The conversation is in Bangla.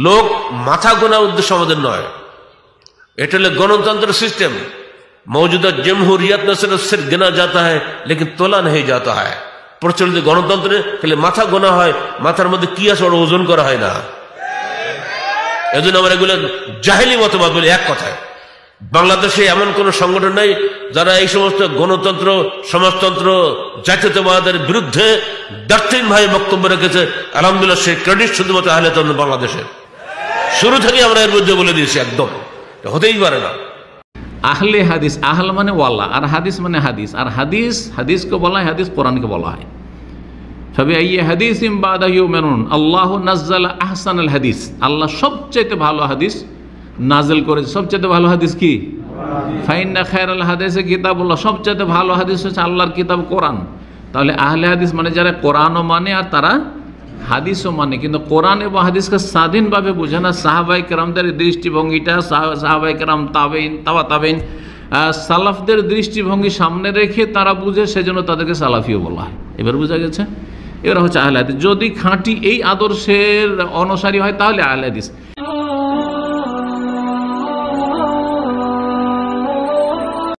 লোক মাথা গোনার উদ্দেশ্য আমাদের নয়, এটা হলো गणतंत्र सिस्टम। मौजूदा जमहूरियत में सिर्फ गिना जाता है लेकिन तोला नहीं जाता है। प्रचलित गणतंत्रे खाली माथा गोना है, माथार मध्य की आछे ओटा ओजन करा হয় না। এজন্য আমরা এগুলো জাহেলি মতবাদ বলি। এক কথায় বাংলাদেশে এমন কোন সংগঠন নাই যারা এই সমস্ত গণতন্ত্র, সমাজতন্ত্র, জাতীয়তাবাদের বিরুদ্ধে দার্থহীন ভাবে বক্তব্য রেখেছে। আলহামদুলিল্লাহ সেই ক্রেডিট শুধুমাত্র আহলে হাদিস বাংলাদেশের। শুরু থেকে আমরা এর বিরুদ্ধে বলে দিয়েছি, একদম হতেই পারে না। আহলে হাদিস, আহল মানে ওয়ালা, আর হাদিস মানে হাদিস, আর হাদিস হাদিসকে বলা হয়, হাদিস কোরআনকে বলা হয়। ফাবিআইয়ি হাদিসিন বাদাহু ইউমিনুন, আল্লাহু নাযালা আহসানাল হাদিস, আল্লাহ সবচেয়ে ভালো হাদিস নাযিল করেছে। সবচেয়ে ভালো হাদিস কি? ফাইন্না খায়রাল হাদিসি কিতাবুল্লাহ, সবচেয়ে ভালো হাদিস হচ্ছে আল্লাহর কিতাব কোরআন। তাহলে আহলে হাদিস মানে যারা কোরআনও মানে আর তারা হাদিসও মানে, কিন্তু কোরআন এবং হাদিসকে স্বাধীনভাবে বোঝে না। সাহাবায়ে কেরামদের দৃষ্টিভঙ্গিটা, সাহাবায়ে কেরাম, তাবেইন, তাবা তাবেইন, সালাফদের দৃষ্টিভঙ্গি সামনে রেখে তারা বুঝে, সেজন্য তাদেরকে সালাফিও বলা হয়। এবার বোঝা গেছে? এরা হচ্ছে আহলে হাদিস। যদি খাঁটি এই আদর্শের অনুসারী হয় তাহলে আহলে হাদিস।